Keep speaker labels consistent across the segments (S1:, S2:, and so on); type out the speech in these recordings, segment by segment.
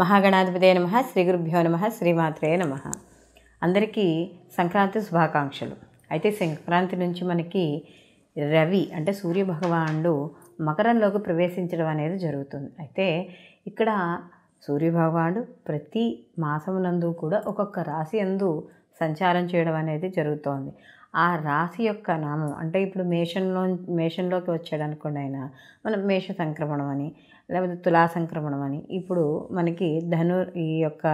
S1: మహాగణాధిపతయ నమః. శ్రీ గురుభ్యో నమః. శ్రీమాత్రే నమః. అందరికీ సంక్రాంతి శుభాకాంక్షలు. అయితే సంక్రాంతి నుంచి మనకి రవి అంటే సూర్యభగవానుడు మకరంలోకి ప్రవేశించడం అనేది జరుగుతుంది. అయితే ఇక్కడ సూర్యభగవానుడు ప్రతి మాసమునందు కూడా ఒక్కొక్క రాశి యందు సంచారం చేయడం అనేది జరుగుతోంది. ఆ రాశి యొక్క నామం అంటే ఇప్పుడు మేషంలోకి వచ్చాడు అనుకోండి, ఆయన మనం మేష సంక్రమణం అని, లేకపోతే తులా సంక్రమణం అని. ఇప్పుడు మనకి ఈ యొక్క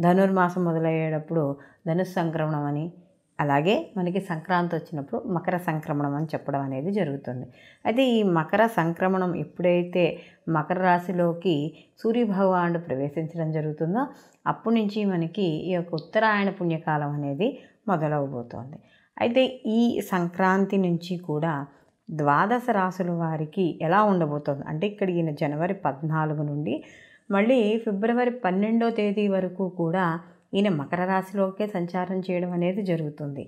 S1: ధనుర్మాసం మొదలయ్యేటప్పుడు ధనుస్ సంక్రమణం అని, అలాగే మనకి సంక్రాంతి వచ్చినప్పుడు మకర సంక్రమణం అని చెప్పడం అనేది జరుగుతుంది. అయితే ఈ మకర సంక్రమణం ఎప్పుడైతే మకర రాశిలోకి సూర్యభగవానుడు ప్రవేశించడం జరుగుతుందో అప్పటి నుంచి మనకి ఈ యొక్క ఉత్తరాయణ పుణ్యకాలం అనేది మొదలవబోతోంది. అయితే ఈ సంక్రాంతి నుంచి కూడా ద్వాదశ రాశుల వారికి ఎలా ఉండబోతోంది అంటే, ఇక్కడ ఈయన జనవరి 14 నుండి మళ్ళీ ఫిబ్రవరి 12వ తేదీ వరకు కూడా ఈయన మకర రాశిలోకే సంచారం చేయడం అనేది జరుగుతుంది.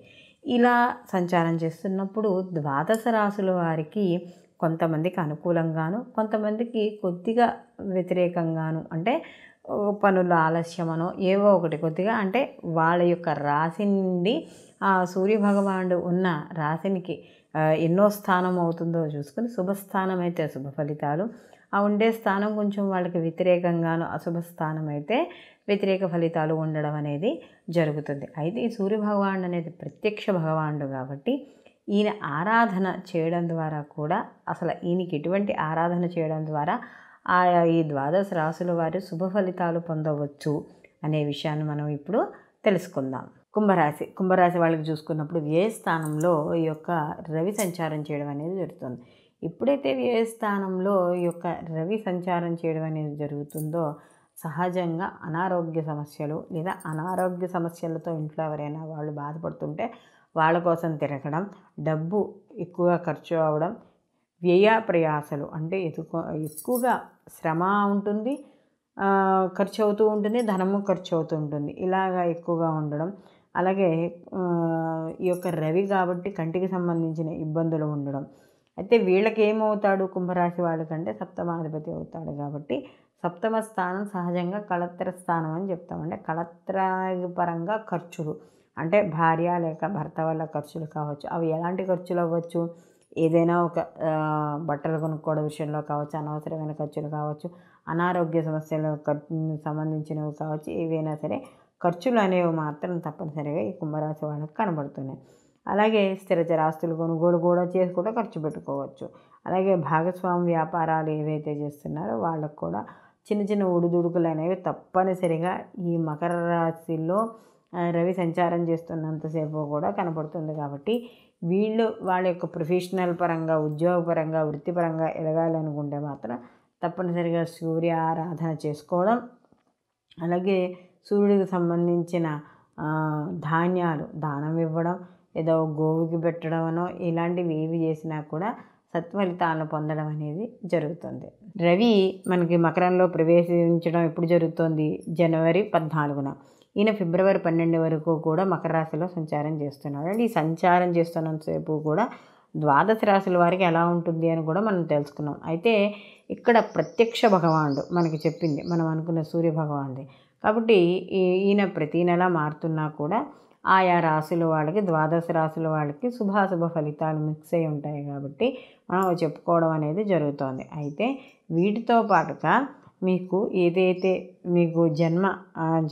S1: ఇలా సంచారం చేస్తున్నప్పుడు ద్వాదశ రాశుల వారికి కొంతమందికి అనుకూలంగాను, కొంతమందికి కొద్దిగా వ్యతిరేకంగాను, అంటే పనుల ఆలస్యమనో ఏవో ఒకటి కొద్దిగా, అంటే వాళ్ళ యొక్క రాశి నుండి ఆ సూర్యభగవానుడు ఉన్న రాశినికి ఎన్నో స్థానం అవుతుందో చూసుకొని శుభస్థానం అయితే శుభ ఫలితాలు, ఆ ఉండే స్థానం కొంచెం వాళ్ళకి వ్యతిరేకంగాను, అశుభ స్థానం అయితే వ్యతిరేక ఫలితాలు ఉండడం అనేది జరుగుతుంది. అయితే ఈ సూర్యభగవానుడు అనేది ప్రత్యక్ష భగవానుడు కాబట్టి ఈయన ఆరాధన చేయడం ద్వారా కూడా, అసలు ఈయనకి ఎటువంటి ఆరాధన చేయడం ద్వారా ఈ ద్వాదశ రాశుల వారు శుభ ఫలితాలు పొందవచ్చు అనే విషయాన్ని మనం ఇప్పుడు తెలుసుకుందాం. కుంభరాశి వాళ్ళకి చూసుకున్నప్పుడు వ్యయస్థానంలో ఈ యొక్క రవి సంచారం చేయడం అనేది జరుగుతుంది. ఎప్పుడైతే వ్యయస్థానంలో ఈ యొక్క రవి సంచారం చేయడం అనేది జరుగుతుందో సహజంగా అనారోగ్య సమస్యలు లేదా అనారోగ్య సమస్యలతో ఇంట్లో ఎవరైనా వాళ్ళు బాధపడుతుంటే వాళ్ళ కోసం తిరగడం, డబ్బు ఎక్కువగా ఖర్చు అవ్వడం, వ్యయ ప్రయాసలు అంటే ఎక్కువగా శ్రమ ఉంటుంది, ఖర్చు అవుతూ ఉంటుంది, ధనము ఖర్చు అవుతూ ఉంటుంది, ఇలాగా ఎక్కువగా ఉండడం. అలాగే ఈ యొక్క రవి కాబట్టి కంటికి సంబంధించిన ఇబ్బందులు ఉండడం. అయితే వీళ్ళకి ఏమవుతాడు, కుంభరాశి వాళ్ళకంటే సప్తమాధిపతి అవుతాడు కాబట్టి సప్తమ స్థానం సహజంగా కళత్ర స్థానం అని చెప్తామంటే, కళత్ర పరంగా ఖర్చులు అంటే భార్య లేక భర్త వల్ల ఖర్చులు కావచ్చు. అవి ఎలాంటి ఖర్చులు అవ్వచ్చు, ఏదైనా ఒక బట్టలు కొనుక్కోవడం విషయంలో కావచ్చు, అనవసరమైన ఖర్చులు కావచ్చు, అనారోగ్య సమస్యలకు సంబంధించినవి కావచ్చు, ఏవైనా సరే ఖర్చులు అనేవి మాత్రం తప్పనిసరిగా ఈ కుంభరాశి వాళ్ళకి కనబడుతున్నాయి. అలాగే స్థిరచరాస్తులు కొనుగోలు కూడా చేసి కూడా ఖర్చు పెట్టుకోవచ్చు. అలాగే భాగస్వామి వ్యాపారాలు ఏవైతే చేస్తున్నారో వాళ్ళకు కూడా చిన్న చిన్న ఒడిదుడుకులు అనేవి తప్పనిసరిగా ఈ మకర రాశిలో రవి సంచారం చేస్తున్నంతసేపు కూడా కనపడుతుంది. కాబట్టి వీళ్ళు వాళ్ళ యొక్క ప్రొఫెషనల్ పరంగా, ఉద్యోగపరంగా, వృత్తిపరంగా ఎదగాలనుకుంటే మాత్రం తప్పనిసరిగా సూర్య ఆరాధన చేసుకోవడం, అలాగే సూర్యుడికి సంబంధించిన ధాన్యాలు దానం ఇవ్వడం, ఏదో గోవుకి పెట్టడమనో ఇలాంటివి ఏవి చేసినా కూడా సత్ఫలితాలను పొందడం అనేది జరుగుతుంది. రవి మనకి మకరంలో ప్రవేశించడం ఎప్పుడు జరుగుతుంది, జనవరి 14న. ఈయన ఫిబ్రవరి 12 వరకు కూడా మకర రాశిలో సంచారం చేస్తున్నాడు. అండ్ ఈ సంచారం చేస్తున్నంతసేపు కూడా ద్వాదశ రాశుల వారికి ఎలా ఉంటుంది అని కూడా మనం తెలుసుకున్నాం. అయితే ఇక్కడ ప్రత్యక్ష భగవానుడు మనకి చెప్పింది మనం అనుకున్న సూర్య భగవానుడి కాబట్టి ఈయన ప్రతీ నెల మారుతున్నా కూడా ఆయా రాశుల వాళ్ళకి, ద్వాదశ రాశుల వాళ్ళకి శుభాశుభ ఫలితాలు మిక్స్ అయి ఉంటాయి కాబట్టి మనం చెప్పుకోవడం అనేది జరుగుతోంది. అయితే వీటితో పాటుగా మీకు ఏదైతే మీకు జన్మ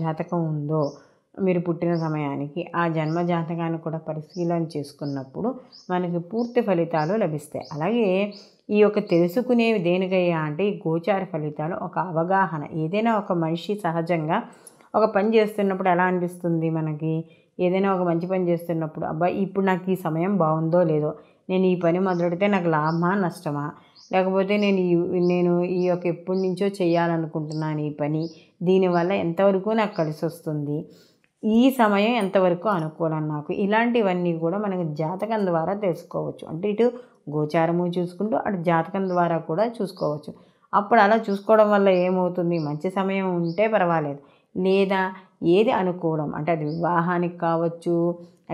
S1: జాతకం ఉందో మీరు పుట్టిన సమయానికి ఆ జన్మ జాతకాన్ని కూడా పరిశీలన చేసుకున్నప్పుడు మనకి పూర్తి ఫలితాలు లభిస్తాయి. అలాగే ఈ యొక్క తెలుసుకునేవి దేనికయ్యా అంటే ఈ గోచార ఫలితాలు ఒక అవగాహన. ఏదైనా ఒక మనిషి సహజంగా ఒక పని చేస్తున్నప్పుడు ఎలా అనిపిస్తుంది మనకి, ఏదైనా ఒక మంచి పని చేస్తున్నప్పుడు అబ్బాయి ఇప్పుడు నాకు ఈ సమయం బాగుందో లేదో, నేను ఈ పని మొదలెడితే నాకు లాభమా నష్టమా, లేకపోతే నేను ఈ యొక్క ఎప్పటి నుంచో చేయాలనుకుంటున్నాను ఈ పని, దీనివల్ల ఎంతవరకు నాకు కలిసి వస్తుంది, ఈ సమయం ఎంతవరకు అనుకూలం నాకు, ఇలాంటివన్నీ కూడా మనకి జాతకం ద్వారా తెలుసుకోవచ్చు. అంటే ఇటు గోచారము చూసుకుంటూ అటు జాతకం ద్వారా కూడా చూసుకోవచ్చు. అప్పుడు అలా చూసుకోవడం వల్ల ఏమవుతుంది, మంచి సమయం ఉంటే పర్వాలేదు, లేదా ఏది అనుకూలం అంటే అది వివాహానికి కావచ్చు,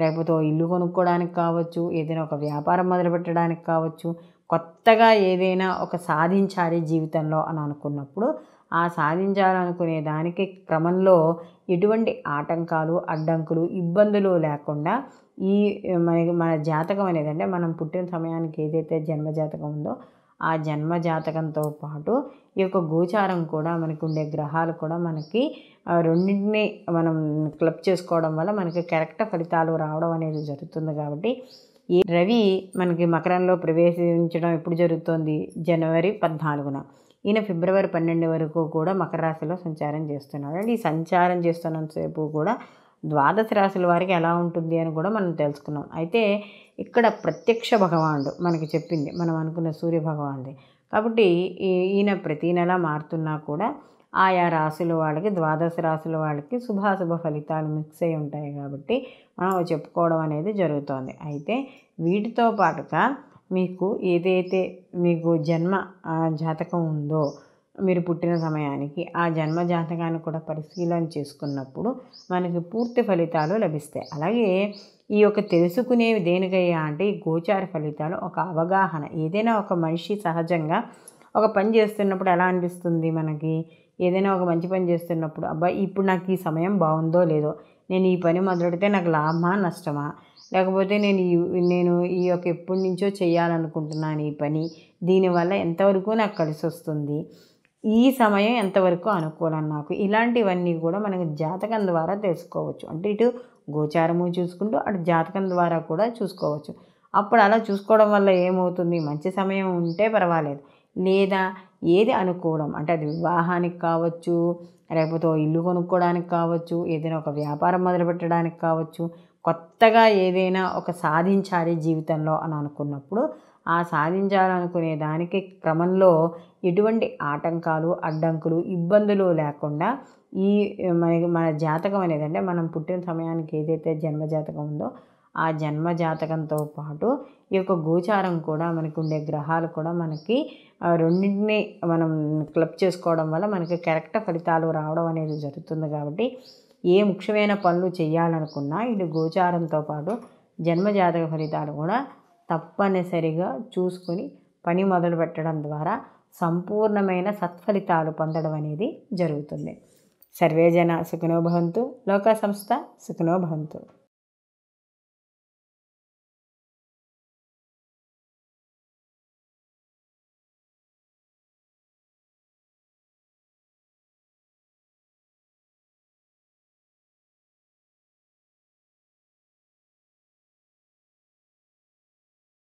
S1: లేకపోతే ఇల్లు కొనుక్కోవడానికి కావచ్చు, ఏదైనా ఒక వ్యాపారం మొదలుపెట్టడానికి కావచ్చు, కొత్తగా ఏదైనా ఒక సాధించాలి జీవితంలో అని అనుకున్నప్పుడు సాధించాలనుకునే దానికి క్రమంలో ఎటువంటి ఆటంకాలు, అడ్డంకులు, ఇబ్బందులు లేకుండా ఈ మన జాతకం అనేది, అంటే మనం పుట్టిన సమయానికి ఏదైతే జన్మ జాతకం ఉందో ఆ జన్మ జాతకంతో పాటు ఈ యొక్క గోచారం కూడా, మనకి ఉండే గ్రహాలు కూడా మనకి రెండింటిని మనం క్లబ్ చేసుకోవడం వల్ల మనకి కరెక్ట్ ఫలితాలు రావడం అనేది జరుగుతుంది. కాబట్టి ఈ రవి మనకి మకరంలో ప్రవేశించడం ఎప్పుడు జరుగుతుంది? జనవరి 14న. ఈయన ఫిబ్రవరి 12 వరకు కూడా మకర రాశిలో సంచారం చేస్తున్నాడు. అంటే ఈ సంచారం చేస్తున్నంతసేపు కూడా ద్వాదశ రాశుల వారికి ఎలా ఉంటుంది అని కూడా మనం తెలుసుకున్నాం. అయితే ఇక్కడ ప్రత్యక్ష భగవానుడు మనకి చెప్పింది మనం అనుకున్న సూర్య భగవానుడి. కాబట్టి ఈయన ప్రతీ నెల మారుతున్నా కూడా ఆయా రాశుల వాళ్ళకి, ద్వాదశ రాశుల వాళ్ళకి శుభాశుభ ఫలితాలు మిక్స్ అయి ఉంటాయి. కాబట్టి మనం చెప్పుకోవడం అనేది జరుగుతోంది. అయితే వీటితో పాటుగా మీకు ఏదైతే మీకు జన్మ జాతకం ఉందో మీరు పుట్టిన సమయానికి, ఆ జన్మ జాతకాన్ని కూడా పరిశీలన చేసుకున్నప్పుడు మనకి పూర్తి ఫలితాలు లభిస్తాయి. అలాగే ఈ యొక్క తెలుసుకునేవి దేనికయ్యా అంటే ఈ గోచార ఫలితాలు ఒక అవగాహన. ఏదైనా ఒక మనిషి సహజంగా ఒక పని చేస్తున్నప్పుడు ఎలా అనిపిస్తుంది మనకి? ఏదైనా ఒక మంచి పని చేస్తున్నప్పుడు అబ్బాయి ఇప్పుడు నాకు ఈ సమయం బాగుందో లేదో, నేను ఈ పని మొదలెడితే నాకు లాభమా నష్టమా, లేకపోతే నేను ఈ యొక్క ఎప్పటి నుంచో చేయాలనుకుంటున్నాను ఈ పని, దీనివల్ల ఎంతవరకు నాకు కలిసి వస్తుంది, ఈ సమయం ఎంతవరకు అనుకూలం నాకు, ఇలాంటివన్నీ కూడా మనకి జాతకం ద్వారా తెలుసుకోవచ్చు. అంటే ఇటు గోచారము చూసుకుంటూ అటు జాతకం ద్వారా కూడా చూసుకోవచ్చు. అప్పుడు అలా చూసుకోవడం వల్ల ఏమవుతుంది? మంచి సమయం ఉంటే పర్వాలేదు, లేదా ఏది అనుకూలం అంటే అది వివాహానికి కావచ్చు, లేకపోతే ఇల్లు కొనుక్కోవడానికి కావచ్చు, ఏదైనా ఒక వ్యాపారం మొదలుపెట్టడానికి కావచ్చు, కొత్తగా ఏదైనా ఒక సాధించాలి జీవితంలో అని అనుకున్నప్పుడు ఆ సాధించాలనుకునే దానికి క్రమంలో ఎటువంటి ఆటంకాలు, అడ్డంకులు, ఇబ్బందులు లేకుండా ఈ మన జాతకం అనేది, అంటే మనం పుట్టిన సమయానికి ఏదైతే జన్మ జాతకం ఉందో ఆ జన్మ జాతకంతో పాటు ఈ యొక్క గోచారం కూడా, మనకి ఉండే గ్రహాలు కూడా మనకి రెండింటిని మనం క్లబ్ చేసుకోవడం వల్ల మనకి కరెక్ట్ ఫలితాలు రావడం అనేది జరుగుతుంది. కాబట్టి ఏ ముఖ్యమైన పనులు చేయాలనుకున్నా ఇటు గోచారంతో పాటు జన్మ జాతక ఫలితాలు కూడా తప్పనిసరిగా చూసుకుని పని మొదలు పెట్టడం ద్వారా సంపూర్ణమైన సత్ఫలితాలు పొందడం అనేది జరుగుతుంది. సర్వే జన సుఖినో భవంతు, లోకా సంస్థ సుఖినో భవంతు.